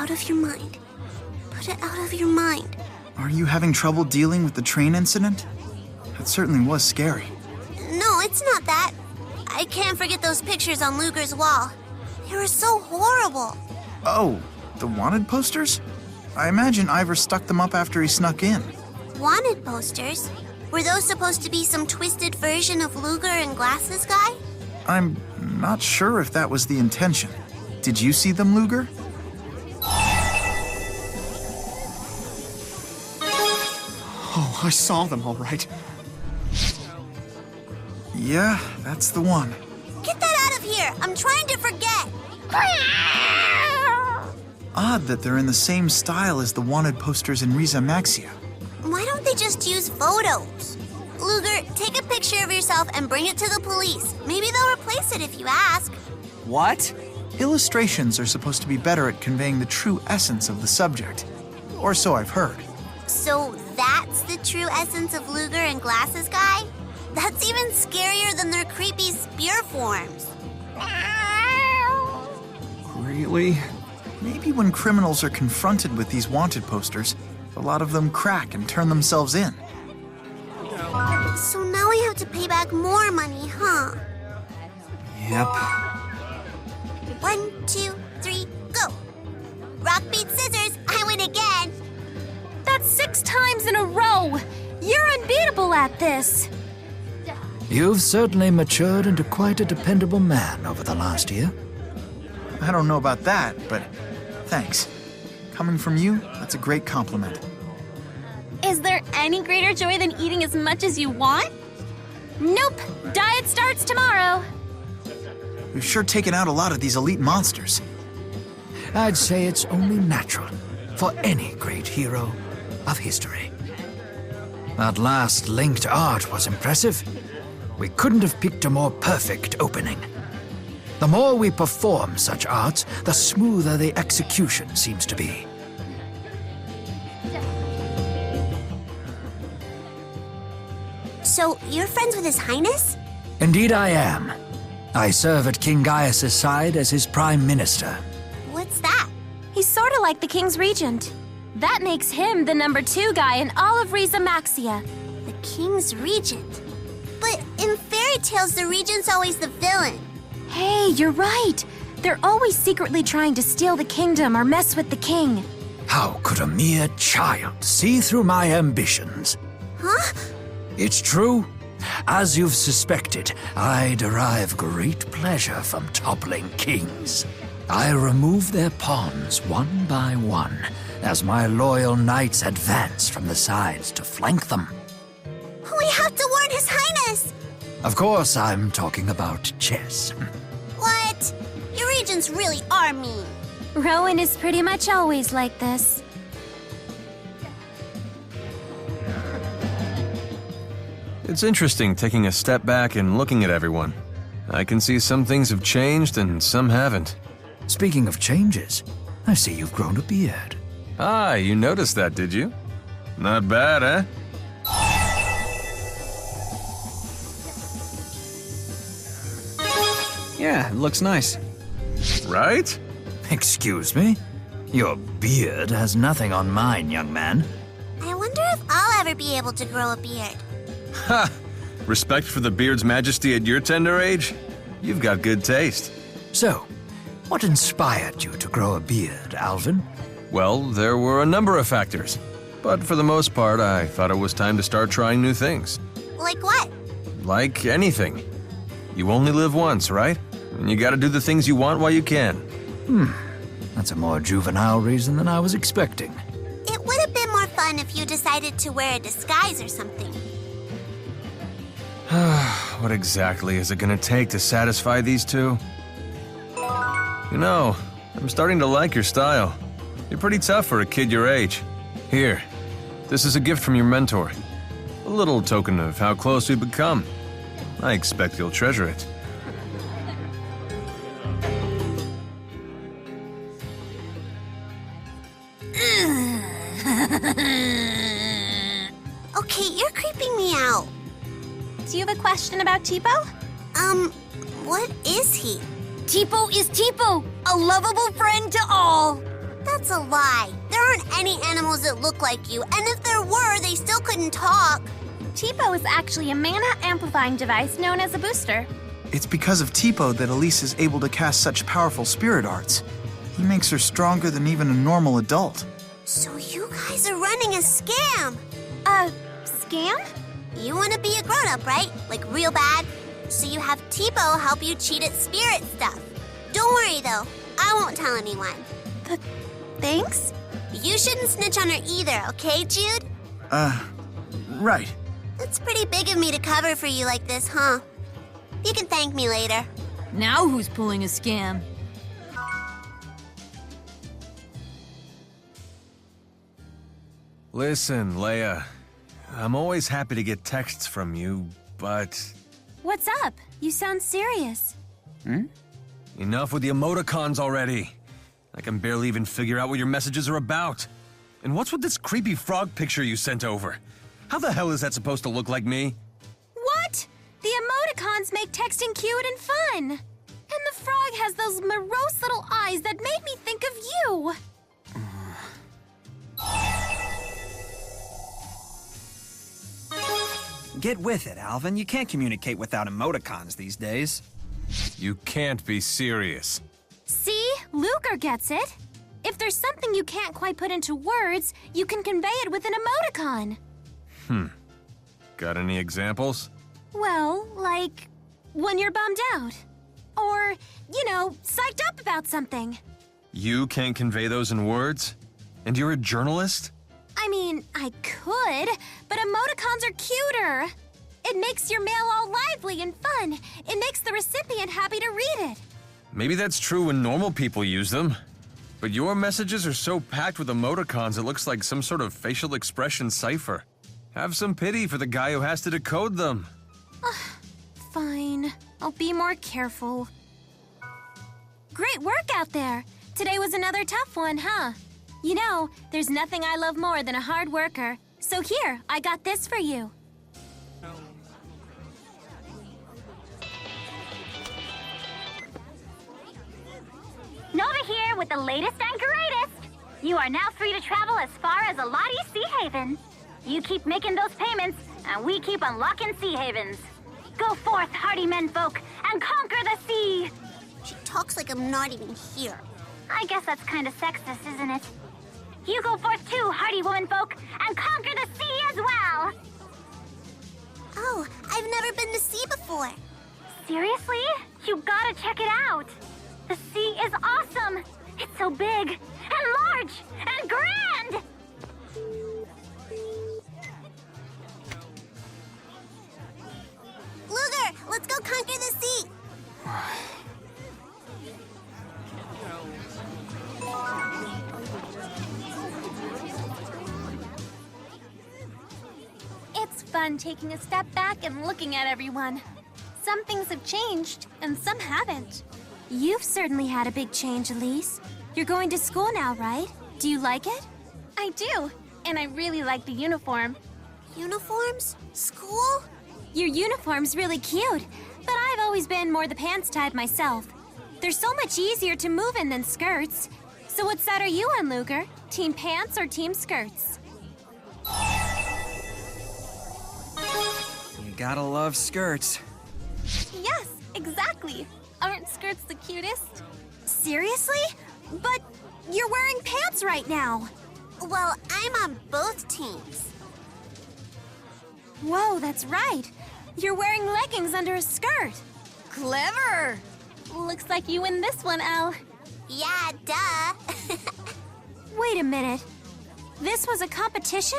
out of your mind. Put it out of your mind. Are you having trouble dealing with the train incident? That certainly was scary. No, it's not that. I can't forget those pictures on Luger's wall. They were so horrible. Oh, the wanted posters? I imagine Ivor stuck them up after he snuck in. Wanted posters? Were those supposed to be some twisted version of Luger and Glasses Guy? I'm not sure if that was the intention. Did you see them, Luger? Oh, I saw them all right. Yeah, that's the one. Get that out of here! I'm trying to forget! Odd that they're in the same style as the wanted posters in Riza Maxia. Why don't they just use photos? Luger, take a picture of yourself and bring it to the police. Maybe they'll replace it if you ask. What? Illustrations are supposed to be better at conveying the true essence of the subject. Or so I've heard. So that's the true essence of Luger and Glasses Guy? That's even scarier than their creepy spear forms. Really? Maybe when criminals are confronted with these wanted posters, a lot of them crack and turn themselves in. So now we have to pay back more money, huh? Yep. 1, 2, 3, go! Rock, beat, scissors, I win again! That's 6 times in a row! You're unbeatable at this! You've certainly matured into quite a dependable man over the last year. I don't know about that, but thanks. Coming from you, that's a great compliment. Is there any greater joy than eating as much as you want? Nope! Diet starts tomorrow! We've sure taken out a lot of these elite monsters. I'd say it's only natural for any great hero of history. That last linked art was impressive. We couldn't have picked a more perfect opening. The more we perform such arts, the smoother the execution seems to be. So, you're friends with His Highness? Indeed I am. I serve at King Gaius' side as his prime minister. What's that? He's sorta like the King's Regent. That makes him the number 2 guy in all of Riza Maxia. The King's Regent. But in fairy tales, the Regent's always the villain. Hey, you're right! They're always secretly trying to steal the kingdom or mess with the king. How could a mere child see through my ambitions? Huh? It's true. As you've suspected, I derive great pleasure from toppling kings. I remove their pawns one by one as my loyal knights advance from the sides to flank them. We have to warn His Highness! Of course, I'm talking about chess. What? Your regents really are mean. Rowan is pretty much always like this. It's interesting taking a step back and looking at everyone. I can see some things have changed and some haven't. Speaking of changes, I see you've grown a beard. Ah, you noticed that, did you? Not bad, eh? Yeah, it looks nice. Right? Excuse me? Your beard has nothing on mine, young man. I wonder if I'll ever be able to grow a beard. Ha! Respect for the beard's majesty at your tender age? You've got good taste. So, what inspired you to grow a beard, Alvin? Well, there were a number of factors. But for the most part, I thought it was time to start trying new things. Like what? Like anything. You only live once, right? And you gotta do the things you want while you can. That's a more juvenile reason than I was expecting. It would have been more fun if you decided to wear a disguise or something. What exactly is it gonna take to satisfy these two? You know, I'm starting to like your style. You're pretty tough for a kid your age. Here, this is a gift from your mentor. A little token of how close we've become. I expect you'll treasure it. Okay, you're creeping me out. Do you have a question about Tipo? What is he? Tipo is Tipo, a lovable friend to all. That's a lie. There aren't any animals that look like you, and if there were, they still couldn't talk. Tipo is actually a mana amplifying device known as a booster. It's because of Tipo that Elise is able to cast such powerful spirit arts. He makes her stronger than even a normal adult. So you guys are running a scam. Scam? You want to be a grown-up, right? Like real bad? So you have Tipo help you cheat at spirit stuff. Don't worry, though. I won't tell anyone. Thanks? You shouldn't snitch on her either, okay, Jude? Right. It's pretty big of me to cover for you like this, huh? You can thank me later. Now who's pulling a scam? Listen, Leia. I'm always happy to get texts from you, but What's up? You sound serious. enough with the emoticons already. I can barely even figure out what your messages are about. And what's with this creepy frog picture you sent over? How the hell is that supposed to look like me? What? The emoticons make texting cute and fun. And the frog has those morose little eyes that made me think of you. Get with it, Alvin. You can't communicate without emoticons these days. You can't be serious. See? Luger gets it. If there's something you can't quite put into words, you can convey it with an emoticon. Got any examples? Well, like when you're bummed out. Or, psyched up about something. You can't convey those in words? And you're a journalist? I mean, I could, but emoticons are cuter. It makes your mail all lively and fun. It makes the recipient happy to read it. Maybe that's true when normal people use them. But your messages are so packed with emoticons it looks like some sort of facial expression cipher. Have some pity for the guy who has to decode them. Fine. I'll be more careful. Great work out there. Today was another tough one, huh? There's nothing I love more than a hard worker. So here, I got this for you. Nova here with the latest and greatest. You are now free to travel as far as Alati Sea Haven. You keep making those payments, and we keep unlocking Sea Havens. Go forth, hardy menfolk, and conquer the sea! She talks like I'm not even here. I guess that's kind of sexist, isn't it? You go forth too, hardy womanfolk, and conquer the sea as well! Oh, I've never been to sea before. Seriously? You gotta check it out! The sea is awesome! It's so big, and large, and grand! Luger, let's go conquer the sea! It's fun taking a step back and looking at everyone. Some things have changed, and some haven't. You've certainly had a big change, Elise. You're going to school now, right? Do you like it? I do, and I really like the uniform. Uniforms? School? Your uniform's really cute, but I've always been more the pants type myself. They're so much easier to move in than skirts. So what side are you on, Luger? Team pants or team skirts? You gotta love skirts. Yes, exactly. Aren't skirts the cutest? Seriously? But you're wearing pants right now. Well, I'm on both teams. Whoa, that's right. You're wearing leggings under a skirt. Clever. Looks like you win this one, Elle. Yeah, duh. Wait a minute. This was a competition?